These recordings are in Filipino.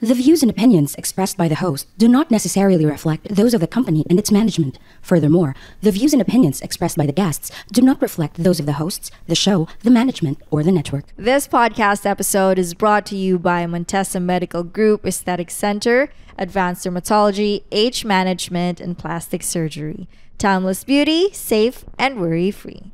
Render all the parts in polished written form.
The views and opinions expressed by the host do not necessarily reflect those of the company and its management. Furthermore, the views and opinions expressed by the guests do not reflect those of the hosts, the show, the management, or the network. This podcast episode is brought to you by Montesa Medical Group Aesthetic Center, Advanced Dermatology, Age Management, and Plastic Surgery. Timeless beauty, safe, and worry-free.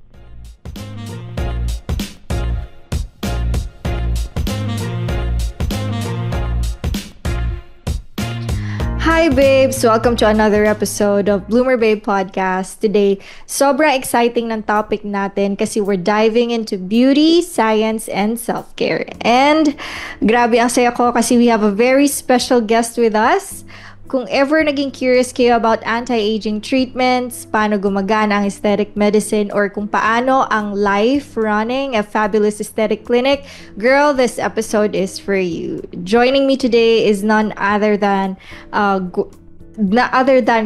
Hi babes! Welcome to another episode of Bloomer Babe Podcast. Today, sobrang exciting ng topic natin kasi we're diving into beauty, science, and self-care. And grabe ang saya ko kasi we have a very special guest with us. Kung ever naging curious kayo about anti-aging treatments, paano gumagana ang aesthetic medicine, or kung paano ang life running a fabulous aesthetic clinic, girl, this episode is for you. Joining me today is none other than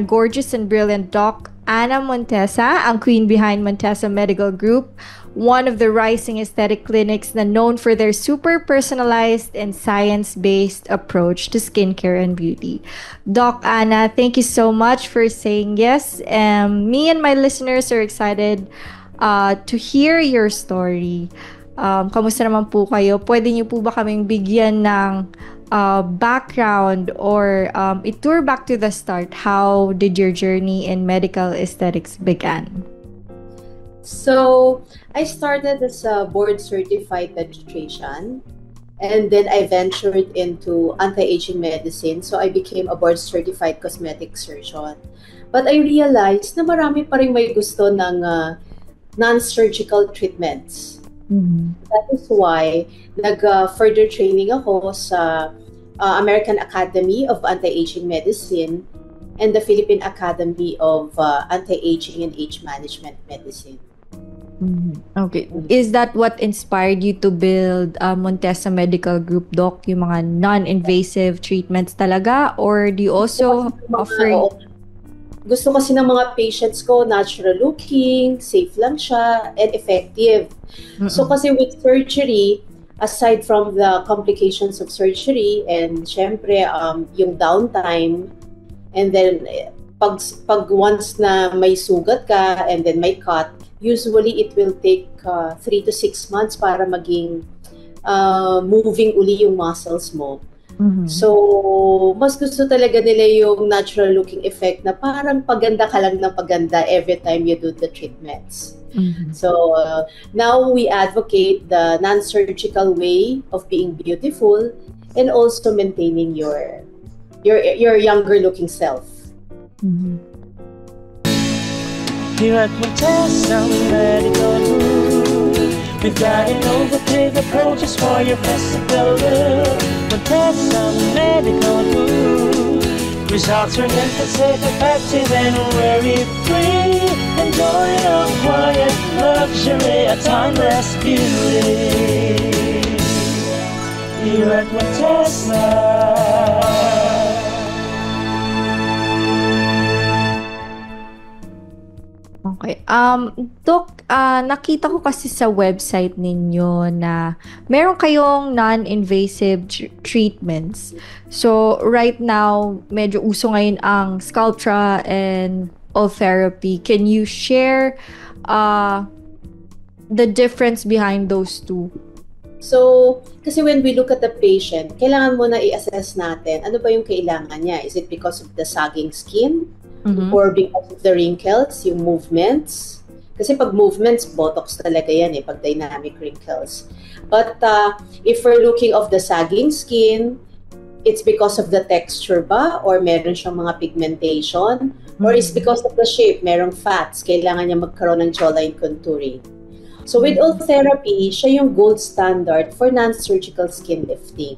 gorgeous and brilliant Doc Ana Montesa, ang queen behind Montesa Medical Group, one of the rising aesthetic clinics na known for their super personalized and science-based approach to skincare and beauty. Doc Ana, thank you so much for saying yes. Me and my listeners are excited to hear your story. Kamusta naman po kayo? Pwede niyo po ba kaming bigyan ng background or i-tour back to the start? How did your journey in medical aesthetics begin? So, I started as a board-certified pediatrician, and then I ventured into anti-aging medicine. So, I became a board-certified cosmetic surgeon. But I realized na marami pa rin may gusto ng non-surgical treatments. Mm-hmm. That is why nag-further training ako sa American Academy of Anti-Aging Medicine and the Philippine Academy of Anti-Aging and Age Management Medicine. Mm-hmm. Okay. Is that what inspired you to build Montesa Medical Group, Doc? Yung mga non-invasive treatments talaga? Or do you also offer... Gusto kasi ng mga patients ko, natural looking, safe lang siya, and effective. Mm-hmm. So kasi with surgery, aside from the complications of surgery and syempre yung downtime, and then pag once na may sugat ka and then may cut, usually it will take 3 to 6 months para maging moving uli yung muscles mo. Mm-hmm. So, mas gusto talaga nila yung natural looking effect na parang paganda ka lang ng paganda every time you do the treatments. Mm-hmm. So, now we advocate the non-surgical way of being beautiful and also maintaining your younger looking self. Mm-hmm. Here at Montesa Medical Group, we've got innovative approaches for your physical look. Montesa Medical Group, results are mental, safe, effective, and worry-free. Enjoy a quiet luxury, a timeless beauty. Here at Montesa. Okay. Doc, nakita ko kasi sa website ninyo na meron kayong non-invasive treatments. So, right now, medyo uso ngayon ang Sculptra and Ultherapy. Can you share the difference behind those two? So, kasi when we look at the patient, kailangan mo na i-assess natin ano ba yung kailangan niya. Is it because of the sagging skin? Mm-hmm. Or because of the wrinkles, yung movements? Kasi pag movements, botox talaga yan pag dynamic wrinkles. But if we're looking of the sagging skin, it's because of the texture ba? Or meron siyang mga pigmentation? Mm-hmm. Or it's because of the shape, merong fats, kailangan niya magkaroon ng jawline contouring. So with Ultherapy, siya yung gold standard for non-surgical skin lifting.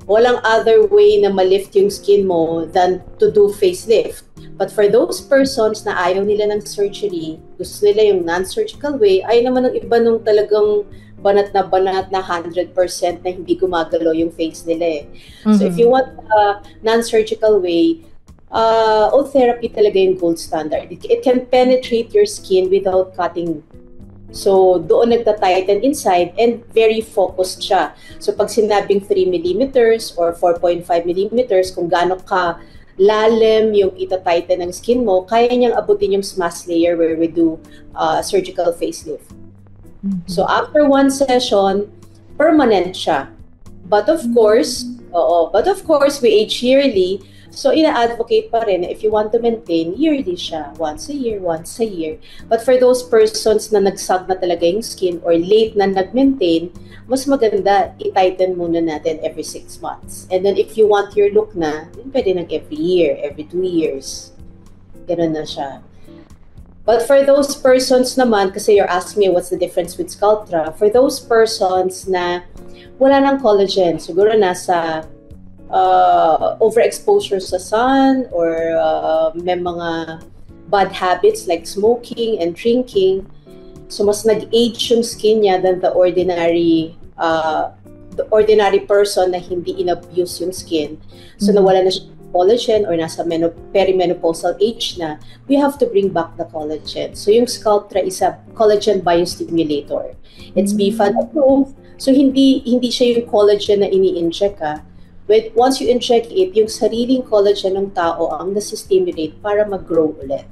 Walang other way na ma-lift yung skin mo than to do facelift. But for those persons na ayaw nila ng surgery, gusto nila yung non-surgical way, ayaw naman ng iba nung talagang banat na 100% na hindi gumagalaw yung face nila Mm-hmm. So if you want a non-surgical way, Ultherapy talaga yung gold standard. It can penetrate your skin without cutting So, doon nagta-tighten inside and very focused siya. So, pag sinabing 3 millimeters or 4.5 millimeters, kung gaano ka lalim yung ita-tighten ng skin mo, kaya niyang abutin yung mask layer where we do surgical facelift. So, after one session, permanent siya. But of course, we age yearly. So, ina-advocate pa rin if you want to maintain, yearly siya. Once a year. But for those persons na nagsag na talaga yung skin or late na nag-maintain, mas maganda, i-tighten muna natin every 6 months. And then if you want your look na, pwede nang every year, every 2 years. Ganun na siya. But for those persons naman, kasi you're asking me what's the difference with Sculptra, for those persons na wala ng collagen, siguro nasa overexposure sa sun or may mga bad habits like smoking and drinking, so mas nag-age yung skin niya than the ordinary person na hindi in-abuse yung skin. So nawala na siya collagen or nasa perimenopausal age na, we have to bring back the collagen. So yung Sculptra is a collagen biostimulator. It's BFAD approved. So hindi siya yung collagen na ini-inject once you inject it, yung sariling collagen ng tao ang nasi-stimulate para mag-grow ulit.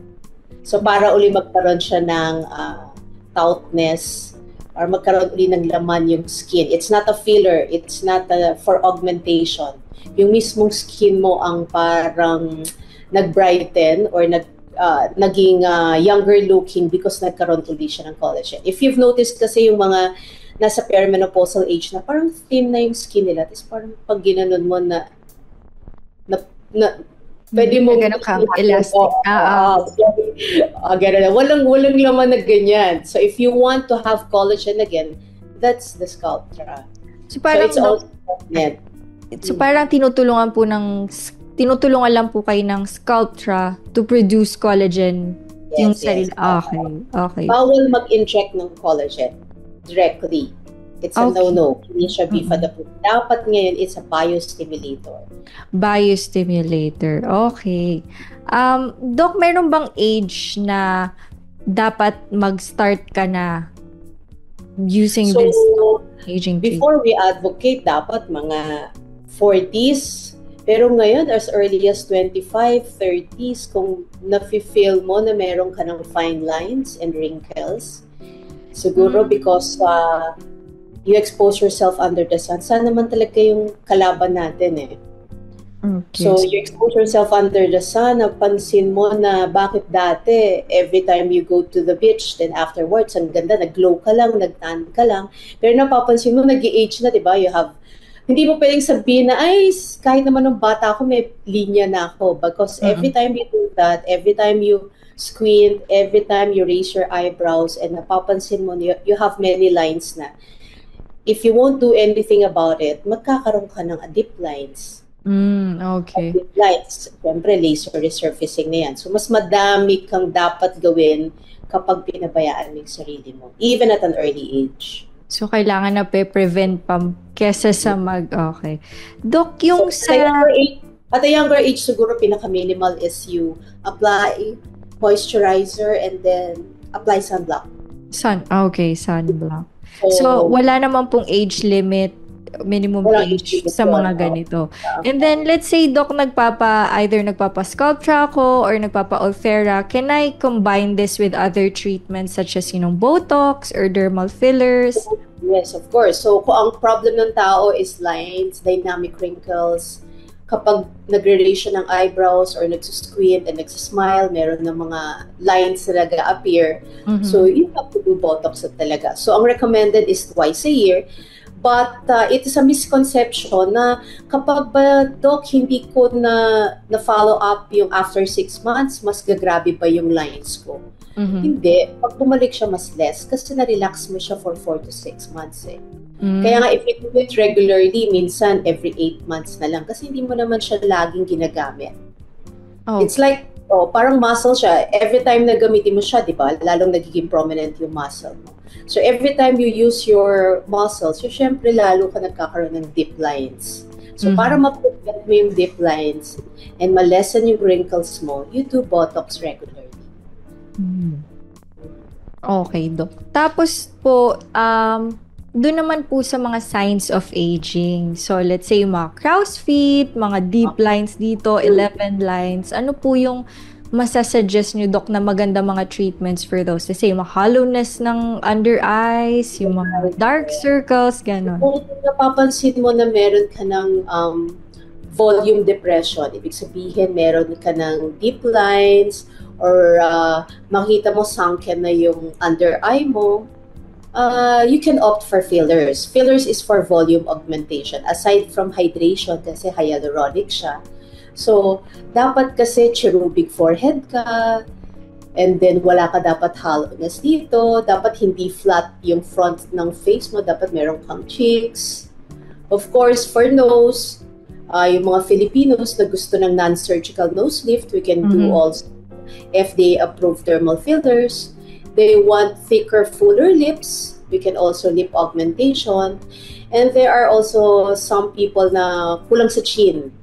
So para uli magkaroon siya ng tautness or magkaroon uli ng laman yung skin. It's not a filler, it's not for augmentation. Yung mismong skin mo ang parang nag-brighten or naging younger looking because nagkaroon uli siya ng collagen. If you've noticed kasi yung mga nasa perimenopausal age na parang thin na yung skin nila, tapos parang pag ginanon mo na pwede mo ganun kang elastic. Ganun na. Walang laman na ganyan. So if you want to have collagen again, that's the Sculptra. So parang it's also net. So parang tinutulungan lang po kayo ng Sculptra to produce collagen yung sarili. Okay. Bawal mag-inject ng collagen directly. It's a no-no. Hindi siya BFAD approved. Dapat ngayon, it's a biostimulator. Biostimulator. Okay. Doc, meron bang age na dapat mag-start ka na using this aging treatment? Before we advocate, dapat mga 40s. Pero ngayon, as early as 25, 30s, kung nafe-feel mo na meron ka ng fine lines and wrinkles, siguro because you expose yourself under the sun. Saan naman talaga yung kalaban natin eh. Okay. So you expose yourself under the sun, napansin mo na bakit dati, every time you go to the beach, then afterwards, ang ganda, nag-glow ka lang, nag-tan ka lang. Pero napapansin mo, nag-age na, di ba? Hindi mo pwedeng sabihin na, ay, kahit naman nung bata ako, may linya na ako. Because every time you do that, every time you squint, every time you raise your eyebrows, and napapansin mo, you have many lines na. If you won't do anything about it, magkakaroon ka ng dip lines. Okay. Dip lines, siyempre laser resurfacing na yan. So, mas madami kang dapat gawin kapag pinabayaan mo yung sarili mo, even at an early age. So, kailangan na prevent pa kesa sa okay. Doc, yung at a younger age, siguro pinaka-minimal is you apply moisturizer and then apply sunblock. Sunblock. So, wala naman pong age limit, minimum age sa mga ganito. And then, let's say, Doc, either nagpapa-Sculptra ako or nagpapa-Ulthera, can I combine this with other treatments such as, Botox or dermal fillers? Yes, of course. So, kung ang problem ng tao is lines, dynamic wrinkles, kapag nagre-raise siya ng eyebrows or nagsusquint and nagsismile, meron ng mga lines na nag-appear. So, you have to do Botox talaga. So, ang recommended is twice a year. But it is a misconception na kapag Doc, hindi ko na-follow up yung after 6 months, mas gagrabe pa yung lines ko. Hindi. Pag bumalik siya, mas less kasi na-relax mo siya for 4 to 6 months eh. Kaya nga, if you do it regularly, minsan every 8 months na lang kasi hindi mo naman siya laging ginagamit. It's like, parang muscle siya. Every time na gamitin mo siya, di ba, lalong nagiging prominent yung muscle mo. So every time you use your muscles, so syempre lalo ka nagkakaroon ng dip lines. So para ma-prevent mo yung dip lines and ma-lessen yung wrinkles mo, you do Botox regularly. Okay, Doc. Tapos po, doon naman po sa mga signs of aging. So, let's say yung mga crow's feet, mga deep lines dito, 11 lines. Ano po yung masasuggest nyo, Doc, na maganda mga treatments for those? Let's say, yung mga hollowness ng under eyes, yung mga dark circles, gano'n. Kung napapansin mo na meron ka ng volume depression, ibig sabihin meron ka ng deep lines, or makita mo sunken na yung under eye mo, you can opt for fillers. Fillers is for volume augmentation. Aside from hydration, kasi hyaluronic siya. So, dapat kasi cherubic forehead ka, and then wala ka dapat hollowness dito. Dapat hindi flat yung front ng face mo. Dapat meron kang cheeks. Of course, for nose, yung mga Filipinos na gusto ng non-surgical nose lift, we can do also FDA-approved dermal fillers. They want thicker, fuller lips. We can also lip augmentation. And there are also some people na kulang sa chin.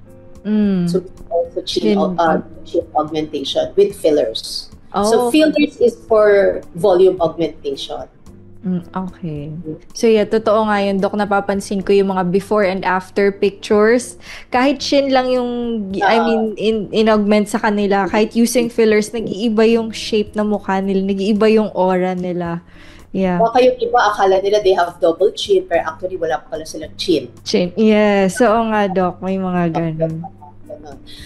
So also chin augmentation with fillers. So fillers is for volume augmentation. Okay. So yeah, totoo nga yun, Doc. Napapansin ko yung mga before and after pictures. Kahit chin lang yung, in-augment sa kanila. Kahit using fillers, nag-iiba yung shape ng mukha nila. Nag-iiba yung aura nila. Yeah. Baka yung iba, akala nila they have double chin, pero actually wala pa pala silang chin. Yes. So nga, Doc. May mga ganun.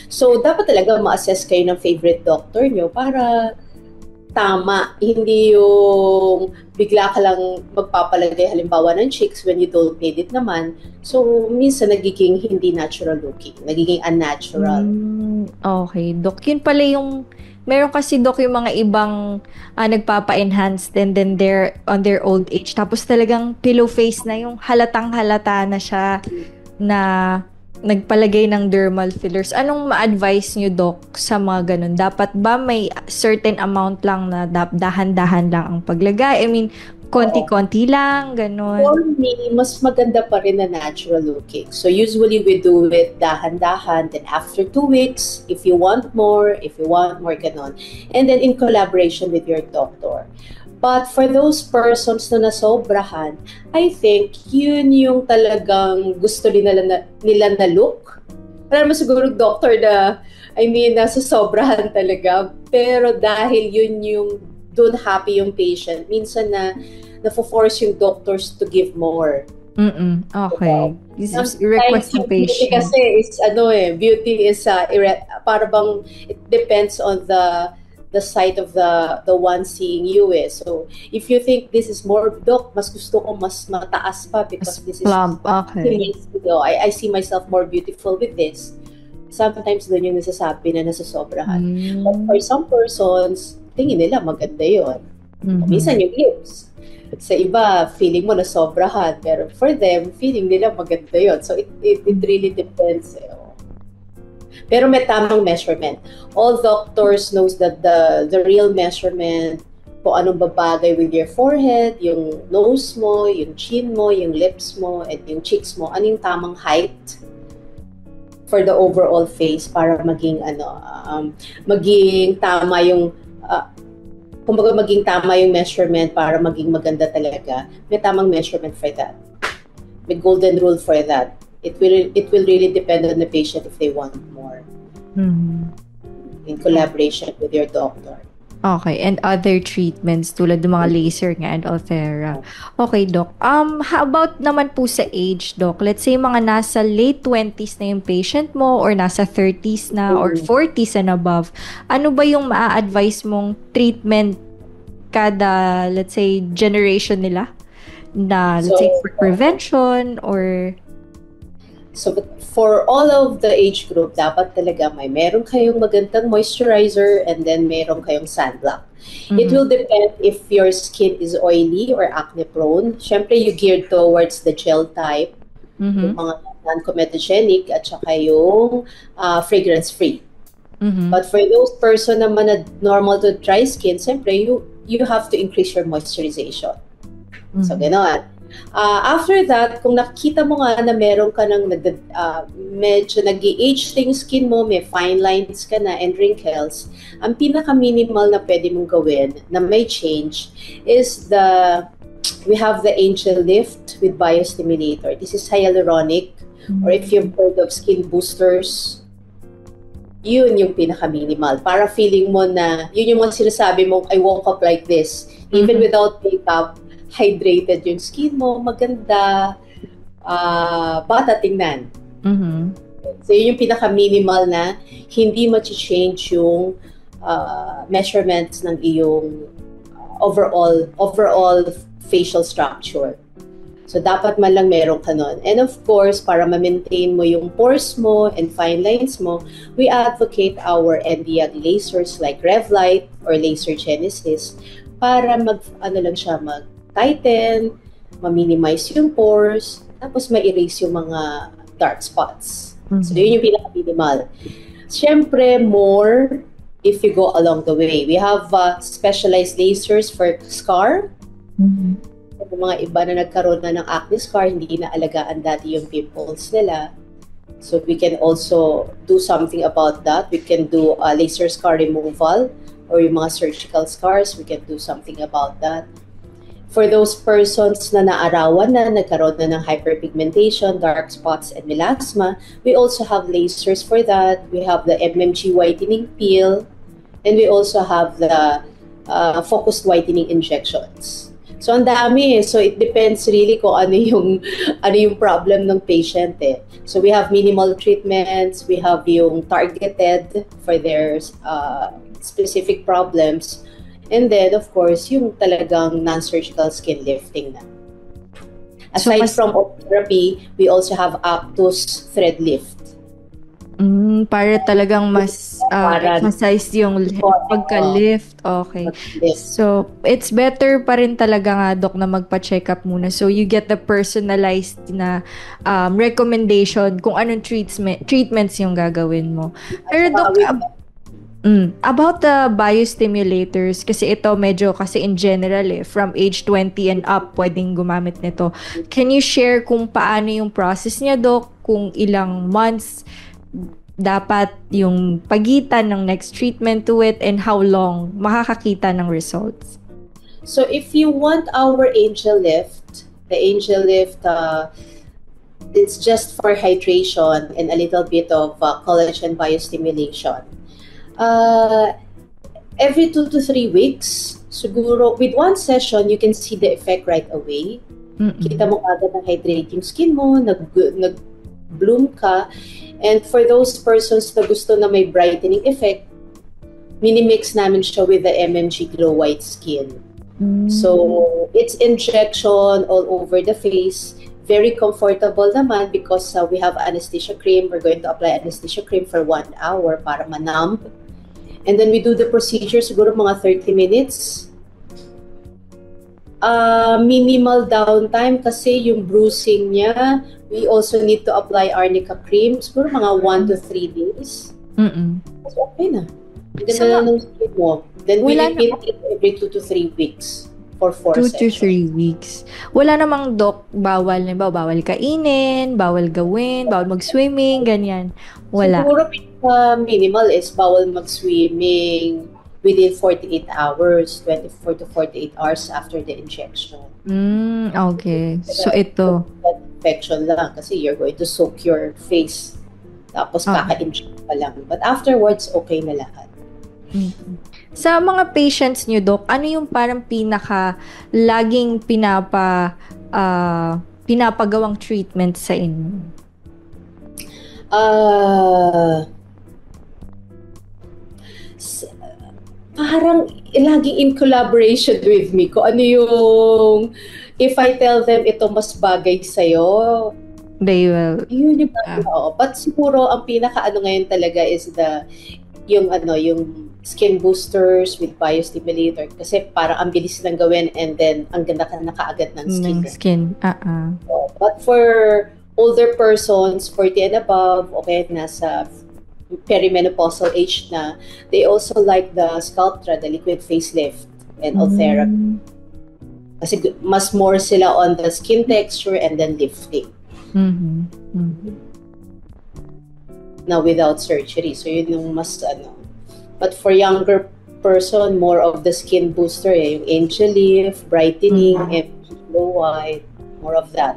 So, dapat talaga ma-assess kayo ng favorite doctor nyo para tama. Hindi yung bigla ka lang magpapalagay halimbawa ng cheeks when you don't need it naman. So, minsan nagiging hindi natural looking. Nagiging unnatural. Okay, Doc. Yun pala yung meron kasi, Doc, yung mga ibang nagpapa-enhance then they're on their old age. Tapos talagang pillow face na yung halatang-halata na siya na nagpalagay ng dermal fillers. Anong ma-advise nyo, Doc, sa mga ganun? Dapat ba may certain amount lang na dahan-dahan lang ang paglagay? I mean, konti-konti lang, ganun. For me, mas maganda pa rin na natural looking. So usually we do it dahan-dahan, then after 2 weeks, if you want more, ganun. And then in collaboration with your doctor. But for those persons na nasobrahan, I think yun yung talagang gusto nila na look. Wala naman siguro doctor na, nasasobrahan talaga. Pero dahil yun yung doon happy yung patient, minsan na nafo-force yung doctors to give more. Okay. Request ng patient. Beauty kasi is beauty is para bang it depends on the sight of the one seeing you So if you think this is more, Doc, mas gusto ko mas mataas pa because this is plump. Okay. I see myself more beautiful with this. Sometimes doon yung nasasabi na nasasobrahan. But for some persons, tingin nila maganda yun. Minsan yung lips. Sa iba, feeling mo nasobrahan. Pero for them, feeling nila maganda yun. So it really depends. Pero may tamang measurement. All doctors knows that the real measurement, kung anong babagay with your forehead, yung nose mo, yung chin mo, yung lips mo, and yung cheeks mo, ano yung tamang height for the overall face para maging maging tama yung kumbaga maging tama yung measurement para maging maganda talaga. May tamang measurement for that. May golden rule for that. It will really depend on the patient if they want more. In collaboration with your doctor. Okay, and other treatments tulad ng mga laser nga and Ulthera. Okay, Doc. How about naman po sa age, Doc? Let's say mga nasa late 20s na yung patient mo or nasa 30s na or 40s and above. Ano ba yung maa-advise mong treatment kada, let's say, generation nila? Na, let's say, for prevention or... So, for all of the age group, dapat talaga meron kayong magandang moisturizer and then meron kayong sunblock. It will depend if your skin is oily or acne prone. Syempre, you geared towards the gel type, yung mga non-comedogenic at saka yung fragrance-free. But for those person naman na normal to dry skin, syempre, you have to increase your moisturization. So, gano'n. After that, kung nakita mo nga na meron ka ng medyo nag-age yung skin mo, may fine lines ka na and wrinkles, ang pinaka-minimal na pwede mong gawin na may change is we have the Angel Lift with Biostimulator. This is hyaluronic, or if you've heard of skin boosters, yun yung pinaka-minimal. Para feeling mo na, yun yung mga sinasabi mo, I woke up like this. Even without makeup, hydrated yung skin mo, maganda, bata tingnan. So yun yung pinaka-minimal na hindi ma-change yung measurements ng iyong overall facial structure. So dapat man lang meron ka nun. And of course, para ma-maintain mo yung pores mo and fine lines mo, we advocate our NDIAG lasers like Revlite or Laser Genesis para mag-tighten, ma-minimize yung pores, tapos ma-erase yung mga dark spots. So yun yung pinaka-minimal. Siyempre, more if you go along the way. We have specialized lasers for scar. Yung mga iba na nagkaroon na ng acne scar, hindi na alagaan dati yung pimples nila. So we can also do something about that. We can do laser scar removal or yung mga surgical scars, we can do something about that. For those persons na naarawan na, nagkaroon na ng hyperpigmentation, dark spots, and melasma, we also have lasers for that. We have the MMG whitening peel, and we also have the focused whitening injections. So ang dami. So it depends really kung ano yung problem ng patient eh. So we have minimal treatments, we have yung targeted for their specific problems. And then, of course, yung talagang non-surgical skin lifting na. Aside from therapy, we also have Aptus thread lift. Para talagang mas emphasize yung pagka-lift. Okay. So, it's better pa rin talaga nga, Doc, na magpa-check up muna. So, you get the personalized na recommendation kung anong treatments yung gagawin mo. Pero, Doc, about the biostimulators, kasi ito medyo kasi in general from age 20 and up pwedeng gumamit nito. Can you share kung paano yung process niya, Doc? Kung ilang months dapat yung pagitan ng next treatment to it and how long makakakita ng results? So if you want our Angel Lift, the Angel Lift, it's just for hydration and a little bit of collagen biostimulation. Every 2 to 3 weeks, siguro, with one session, you can see the effect right away. Kita mo agad na hydrate yung skin mo, nag-bloom ka. And for those persons na gusto na may brightening effect, minimix namin siya with the MMG Glow White Skin. So, it's injection all over the face. Very comfortable naman because we have anesthesia cream. We're going to apply anesthesia cream for 1 hour para manumb. And then we do the procedure, siguro mga 30 minutes. Minimal downtime kasi yung bruising niya, we also need to apply arnica cream. Siguro mga 1 to 3 days. So okay na. Ganda na ng skin mo. Then we repeat it every 2 to 3 weeks for 4 sessions. 2 to 3 weeks. Wala namang, Doc, bawal kainin, bawal gawin, bawal mag-swimming, ganyan. Wala. Siguro minimal is bawal mag-swimming within 48 hours, 24 to 48 hours after the injection. Okay. So ito. Infection lang kasi you're going to soak your face tapos kaka-inject pa lang. But afterwards, okay na lahat. Sa mga patients nyo, Doc, ano yung parang laging pinapagawang treatment sa inyo? Parang laging in collaboration with me. Kung ano yung, if I tell them ito mas bagay sa'yo, they will. Yun yung But siguro, ang pinaka-ano ngayon talaga is yung skin boosters with biostimulator. Kasi parang ang bilis lang gawin and then ang ganda ka na kaagad ng skin. So, but for older persons, 40 and above, okay, nasa perimenopausal age na, they also like the Sculptra, the liquid facelift and Ulthera. Kasi mas more sila on the skin texture and then lifting. Now without surgery. So yun yung mas But for younger person, more of the skin booster, yung angel lift, brightening, glow white, more of that.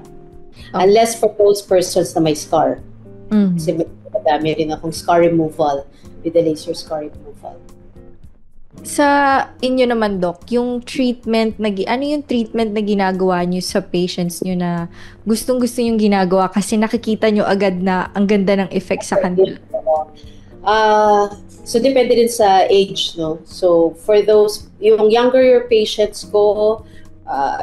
Unless for those persons na may scar. Kasi madami rin akong scar removal with the laser scar removal. Sa inyo naman, Doc, yung treatment ano yung treatment na ginagawa nyo sa patients nyo na gustong-gusto yung ginagawa kasi nakikita nyo agad na ang ganda ng effect sa kanila? So depende din sa age, no? So for those, yung younger patients ko,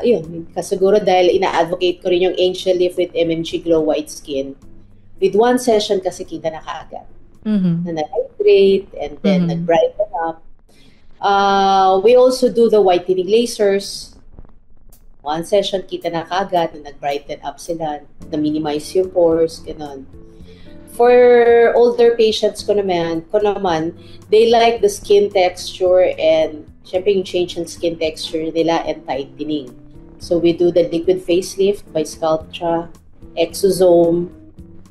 yun, kasiguro dahil ina-advocate ko rin yung angel lift with MMG Glow White Skin. With one session kasi kita na kaagad. Na nag-hydrate and then nag-brighten up. We also do the whitening lasers. One session, kita na kaagad na nag-brighten up sila, na-minimize yung pores, gano'n. For older patients ko naman, they like the skin texture and syempre yung change in skin texture nila and tightening. So we do the liquid facelift by Sculptra, Exosome.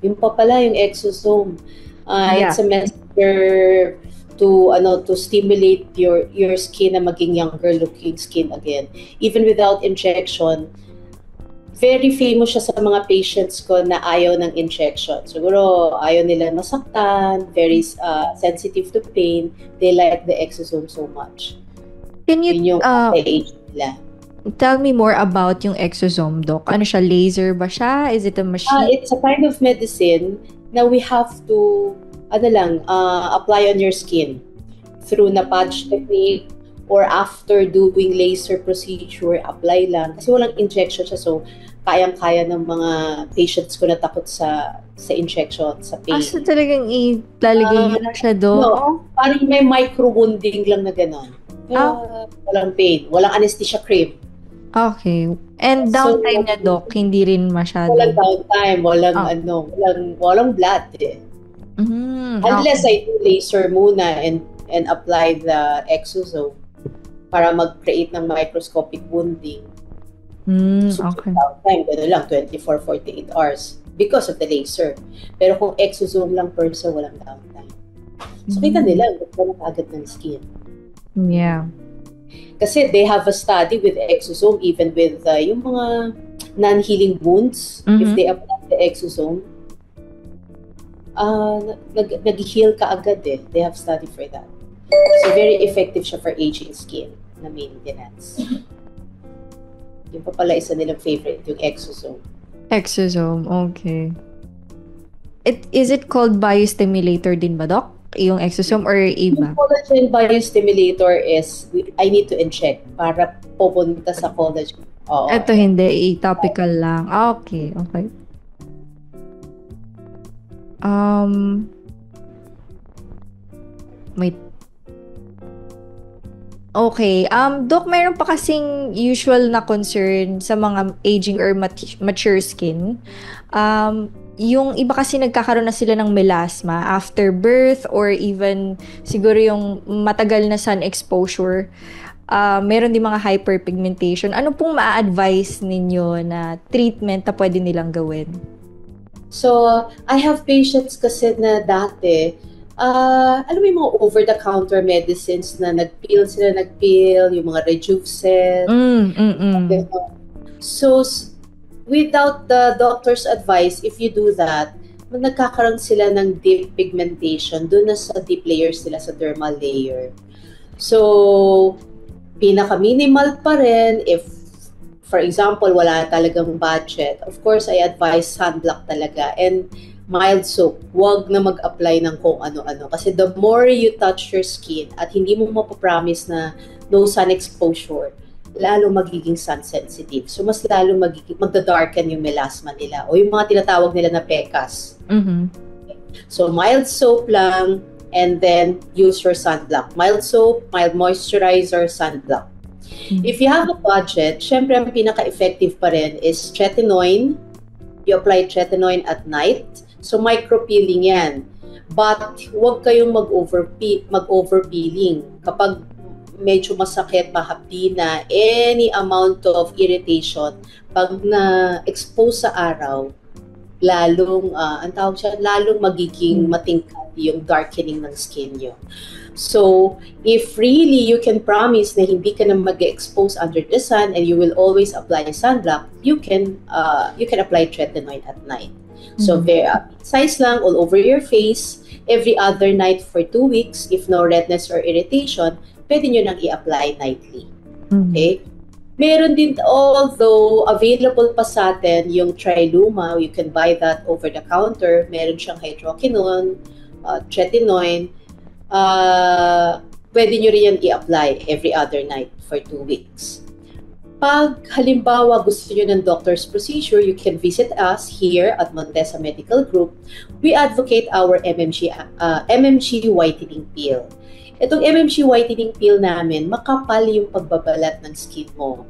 Yung pa pala, yung Exosome. It's a messenger to stimulate your skin na maging younger looking skin again. Even without injection, very famous siya sa mga patients ko na ayaw ng injection. Siguro ayaw nila masaktan, very sensitive to pain. They like the Exosome so much. Can you Yun yung age nila. Tell me more about yung Exosome, Doc? Ano siya? Laser ba siya? Is it a machine? It's a kind of medicine na we have to apply on your skin through na patch technique or after doing laser procedure, apply lang. Kasi walang injection siya, so kayang-kaya ng mga patients ko na takot sa injection, sa pain. So talagang ilalagay nyo lang siya doon? No, parang may micro-wounding lang na gano'n. Pero walang pain, walang anesthesia cream. Okay. And downtime niya, Doc, hindi rin masyado? Walang downtime, walang blood eh. Unless I do laser muna and apply the Exosome para mag-create ng microscopic wounding. Okay. Downtime, gano'n lang, 24-48 hours because of the laser. Pero kung Exosome lang person, walang downtime. So kita nila, gusto na agad ng skin. Yeah. Kasi they have a study with Exosome even with yung mga non-healing wounds. If they apply the Exosome, nag-heal ka agad eh. They have study for that. So very effective siya for aging skin na maintenance. Yung pa pala isa nilang favorite, yung Exosome. Exosome, okay. Is it called biostimulator din ba, Doc? Yung Exosome or iba? Yung collagen biostimulator is, I need to inject para pupunta sa collagen. Ito hindi, topical lang. Okay. Wait. Okay. Doc, mayroon pa kasing usual na concern sa mga aging or mature skin. Yung iba kasi nagkakaroon na sila ng melasma after birth or even siguro yung matagal na sun exposure. Meron din mga hyperpigmentation. Ano pong ma-advise ninyo na treatment na pwede nilang gawin? So, I have patients kasi na dati, alam mo yung mga over-the-counter medicines na nag-peel, yung mga Rejuveset. So, without the doctor's advice, if you do that, nagkakaroon sila ng deep pigmentation doon na sa deep layers nila, sa dermal layer. So, pinaka-minimal pa rin if, for example, wala talagang budget. Of course, I advise sunblock talaga and mild soap. Huwag na mag-apply ng kung ano-ano. Kasi the more you touch your skin at hindi mo mapapromise na no sun exposure, lalo magiging sun sensitive. So, mas lalo magda-darken yung melasma nila o yung mga tinatawag nila na pecas. So, mild soap lang and then use your sunblock. Mild soap, mild moisturizer, sunblock. If you have a budget, syempre ang pinaka-effective pa rin is tretinoin. You apply tretinoin at night. So, micro-peeling yan. But, huwag kayong mag-overpeeling. Kapag medyo masakit, mahapdi na, any amount of irritation, pag na-expose sa araw, lalong, lalong magiging matingkad yung darkening ng skin nyo. So, if really you can promise na hindi ka na mag-expose under the sun and you will always apply sunblock, you can apply tretinoin at night. So, size lang all over your face, every other night for 2 weeks. If no redness or irritation, pwede nyo nang i-apply nightly. Okay? Meron din, although available pa sa atin yung Triluma, you can buy that over the counter. Meron siyang hydroquinone, tretinoin. Pwede nyo rin yan i-apply every other night for 2 weeks. Pag halimbawa gusto nyo ng doctor's procedure, you can visit us here at Montesa Medical Group. We advocate our MMG whitening peel. Itong MMG whitening peel namin, makapal yung pagbabalat ng skin mo.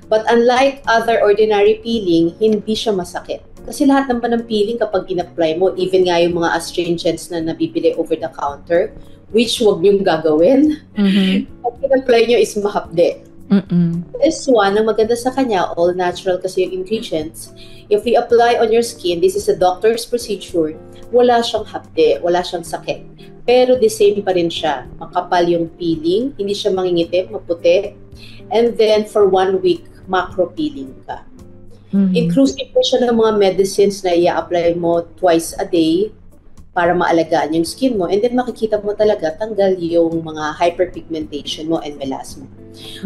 But unlike other ordinary peeling, hindi siya masakit. Kasi lahat naman ng peeling kapag in-apply mo, even nga yung mga astringents na nabibili over the counter, which wag niyong gagawin, pag in-apply nyo is mahapde. This one, ang maganda sa kanya, all natural kasi yung ingredients. If we apply on your skin, this is a doctor's procedure, wala siyang hapde, wala siyang sakit. Pero the same pa rin siya. Makapal yung peeling, hindi siya mangingitim, maputi. And then for 1 week, macro peeling ka. Inclusive po siya ng mga medicines na i-apply mo twice a day para maalagaan yung skin mo. And then makikita mo talaga tanggal yung mga hyperpigmentation mo and melasma.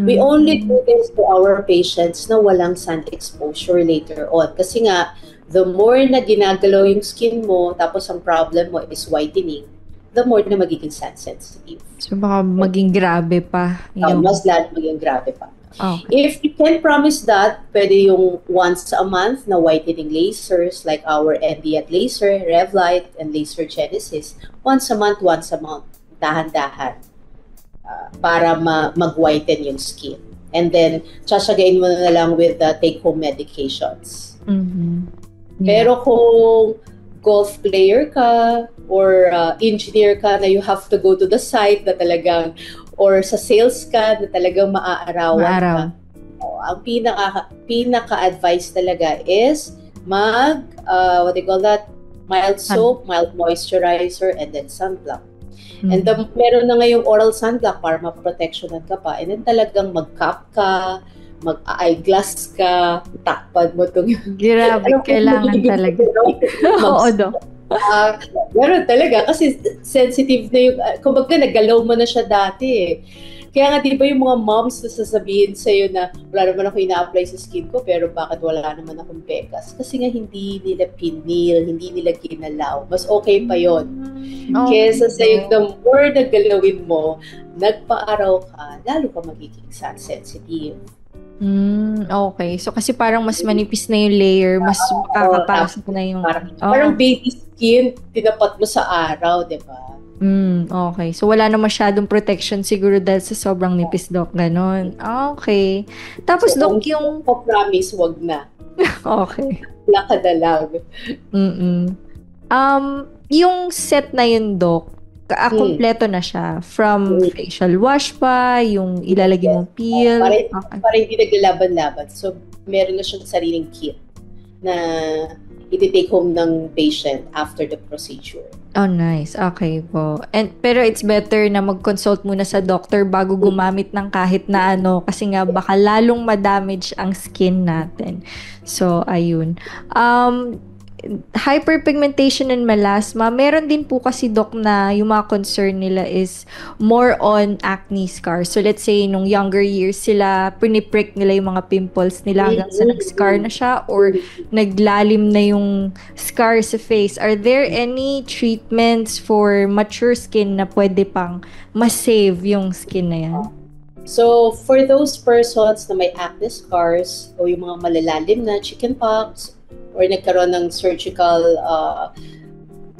We only do this to our patients na walang sun exposure later on. Kasi nga, the more na ginagalaw yung skin mo, tapos ang problem mo is whitening, the more na magiging sun sensitive. So baka maging grabe pa. Mas lalo maging grabe pa. Okay. If you can promise that, pwede yung once a month na whitening lasers like our NDAT laser, Revlite, and Laser Genesis. Once a month, dahan-dahan. Para mag-whiten yung skin. And then, tsasagain mo na lang with the take-home medications. Pero kung golf player ka or engineer ka na you have to go to the site na talagang, or sa sales ka na talagang maaarawan ka, ang pinaka-advice talaga is what they call that, mild soap, mild moisturizer, and then sunblock. And meron na ngayong oral sunblock para ma-protectionan ka pa. And then talagang mag-cap ka, mag-eyeglass ka, takpan mo itong... Grabe, kailangan talaga. Oo, do. Meron talaga kasi sensitive na yung... Kumbaga, nagalaw mo na siya dati eh. Kaya nga, di ba yung mga moms na sasabihin sa'yo na wala naman ako ina-apply sa skin ko, pero bakit wala naman akong pekas? Kasi nga hindi nila pinil, hindi nila ginalaw. Mas okay pa yon. Kesa sa'yo, the more na galawin mo, nagpa-araw ka, lalo ka magiging sun sensitive. Okay. So, kasi parang mas manipis na yung layer, mas makakapasok na yung... Parang baby skin, tinapat mo sa araw, di ba? Okay. So, wala na masyadong protection siguro dahil sa sobrang nipis, Doc. Ganon. Okay. Tapos, so, Doc, yung... Promise, wag na. Okay. Wala ka na lang. Yung set na yun, Doc, kompleto na siya. From facial wash pa, yung ilalagay mong peel. Para hindi naglalaban-laban. So, meron na siyang sariling kit na iti-take home ng patient after the procedure. Oh, nice. Okay po. Pero it's better na mag-consult muna sa doctor bago gumamit ng kahit na ano kasi nga baka lalong ma-damage ang skin natin. So, ayun. Hyperpigmentation and melasma, meron din po kasi, Doc, na yung mga concern nila is more on acne scars. So let's say nung younger years sila, piniprick nila yung mga pimples nila hanggang sa nag-scar na siya or naglalim na yung scar sa face. Are there any treatments for mature skin na pwede pang ma-save yung skin na yan? So, for those persons na may acne scars o yung mga malalalim na chickenpox or nagkaroon ng surgical,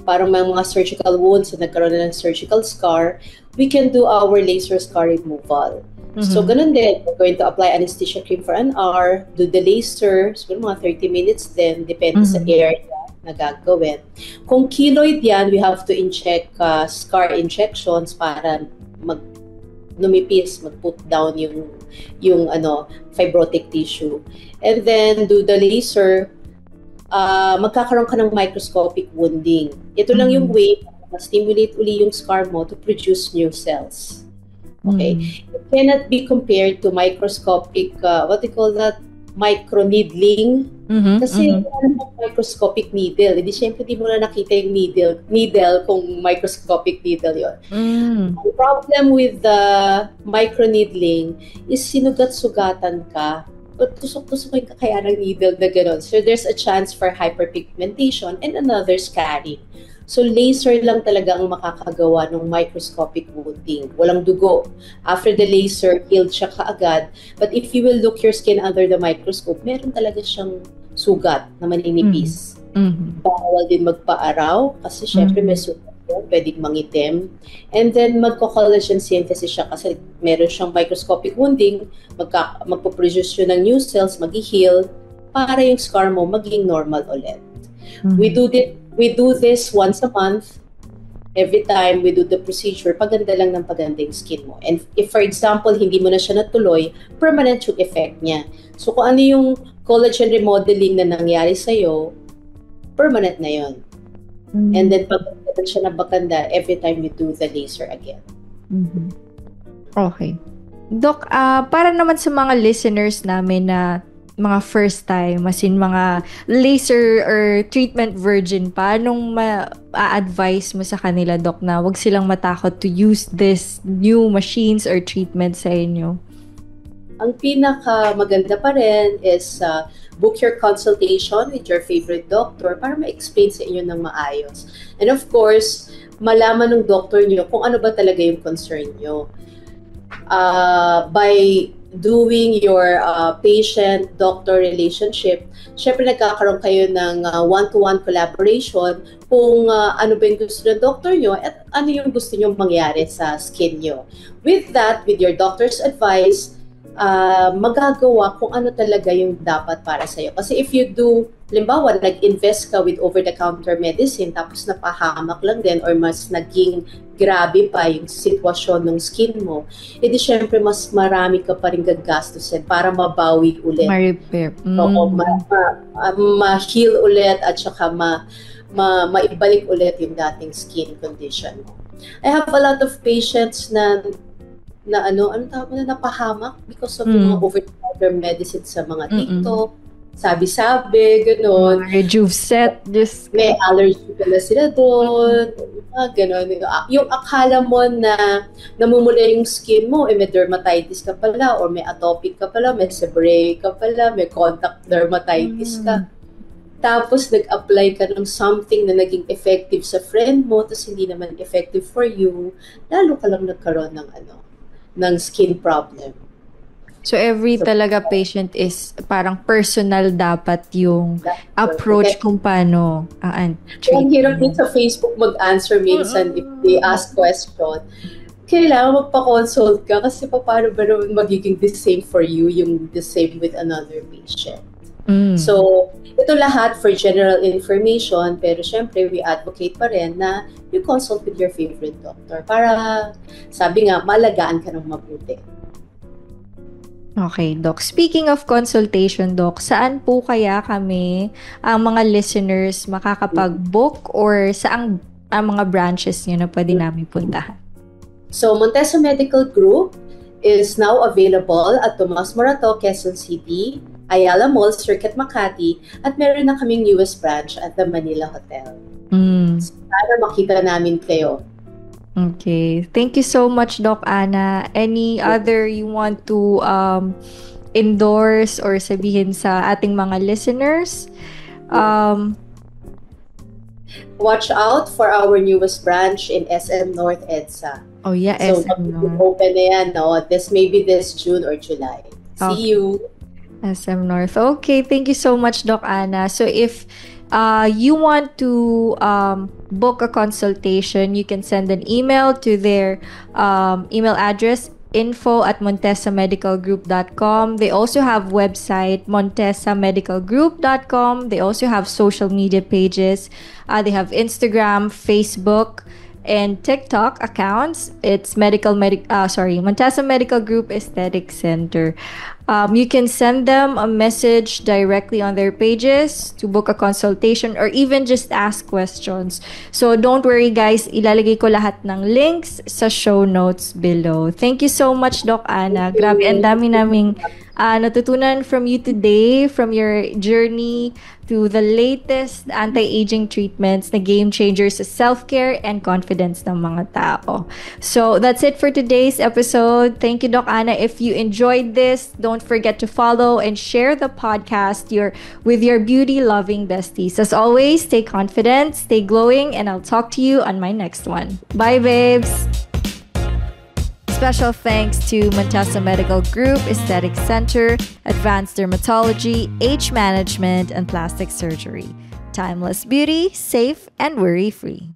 parang mga surgical wounds na nagkaroon na ng surgical scar, we can do our laser scar removal. So, ganun din. We're going to apply anesthesia cream for an hour, do the laser, so mga 30 minutes din, depende sa area na gagawin. Kung keloid yan, we have to inject scar injections para numipis, mag-put down yung fibrotic tissue. And then do the laser, magkakaroon ka ng microscopic wounding. Ito lang yung way para stimulate uli yung scar mo to produce new cells. Okay? It cannot be compared to microscopic, what they call that, microneedling. Kasi microscopic needle. Hindi, syempre di mo na nakita yung needle kung microscopic needle yon. The problem with the microneedling is sinugat-sugatan ka, tusok-tusokin ka kaya ng needle na gano'n. So there's a chance for hyperpigmentation and another scarring. So laser lang talaga ang makakagawa ng microscopic wounding. Walang dugo. After the laser, healed siya kaagad. But if you will look your skin under the microscope, meron talaga siyang sugat na maninipis. Bawal din magpa-araw kasi syempre may sugat yun, pwedeng mangitim. And then magko-collagen synthesis siya kasi meron siyang microscopic wounding, magpo-produce yun ng new cells, mag-heal para yung scar mo maging normal ulit. We do this once a month. Every time we do the procedure, paganda lang ng paganda yung skin mo. And if, for example, hindi mo na siya natuloy, permanent yung effect niya. So kung ano yung collagen remodeling na nangyari sa'yo, permanent na yun. And then paganda siya na bakanda every time you do the laser again. Okay. Doc, para naman sa mga listeners namin na mga first time, as in mga laser or treatment virgin pa, anong ma-advise mo sa kanila, Doc, na wag silang matakot to use this new machines or treatment sa inyo? Ang pinaka maganda pa rin is book your consultation with your favorite doctor para ma-explain sa inyo ng maayos. And of course, malaman ng doctor niyo kung ano ba talaga yung concern niyo. By doing your patient-doctor relationship, syempre nagkakaroon kayo ng one-to-one collaboration kung ano ba yung gusto ng doctor nyo at ano yung gusto nyo mangyari sa skin nyo. With that, with your doctor's advice, magagawa kung ano talaga yung dapat para sa'yo. Kasi if you do, halimbawa, nag-invest ka with over-the-counter medicine tapos napahamak lang din or mas naging grabe pa yung sitwasyon ng skin mo, edi syempre mas marami ka pa rin gagastusin para mabawi ulit. Ma-repair. Oo, ma-heal ulit at saka maibalik ulit yung dating skin condition mo. I have a lot of patients na napahamak because of mga over-the-counter medicine sa mga TikTok, sabi-sabi, gano'n. Rejuve-set, just... May allergy pala sila doon, gano'n. Yung akala mo na namumula yung skin mo, may dermatitis ka pala, or may atopic ka pala, may seborrheic ka pala, may contact dermatitis ka. Tapos nag-apply ka ng something na naging effective sa friend mo, tapos hindi naman effective for you, lalo ka lang nagkaroon ng skin problem. So every talaga patient is parang personal dapat yung approach kung paano treat. Ang hirap din sa Facebook mag-answer minsan if they ask question. Kailangan magpa-consult ka kasi paano ba naman magiging the same for you yung the same with another patient. So, ito lahat for general information, pero syempre we advocate pa rin na you consult with your favorite doctor para, sabi nga, malagaan ka ng mabuti. Okay, Doc. Speaking of consultation, Doc, saan po kaya kami, ang mga listeners, makakapag-book or saang ang mga branches nyo na pwede namin puntahan? So, Montesa Medical Group is now available at Tomas Morato, Quezon City, Ayala Mall, Circuit Makati, at meron na kaming newest branch at the Manila Hotel. So, para makita namin kayo. Okay. Thank you so much, Doc Ana. Any other you want to endorse or sabihin sa ating mga listeners? Watch out for our newest branch in SM North EDSA. Oh yeah, so, SM North. Open na yan, no? Maybe this June or July. Okay. See you. SM North. Okay, thank you so much, Doc Ana. So if you want to book a consultation, you can send an email to their email address, info@montesamedicalgroup.com. They also have website, montesamedicalgroup.com. They also have social media pages. They have Instagram, Facebook, and TikTok accounts. It's Montesa Medical Group Aesthetic Center. You can send them a message directly on their pages to book a consultation or even just ask questions. So don't worry guys, ilalagay ko lahat ng links sa show notes below. Thank you so much, Doc Ana. Grabe, ang dami naming natutunan from you today, from your journey to the latest anti-aging treatments na game changers sa self-care and confidence ng mga tao. So that's it for today's episode. Thank you, Doc Ana. If you enjoyed this, don't forget to follow and share the podcast with your beauty-loving besties. As always, stay confident, stay glowing, and I'll talk to you on my next one. Bye, babes! Special thanks to Montesa Medical Group Aesthetic Center, Advanced Dermatology, Age Management, and Plastic Surgery. Timeless beauty, safe and worry-free.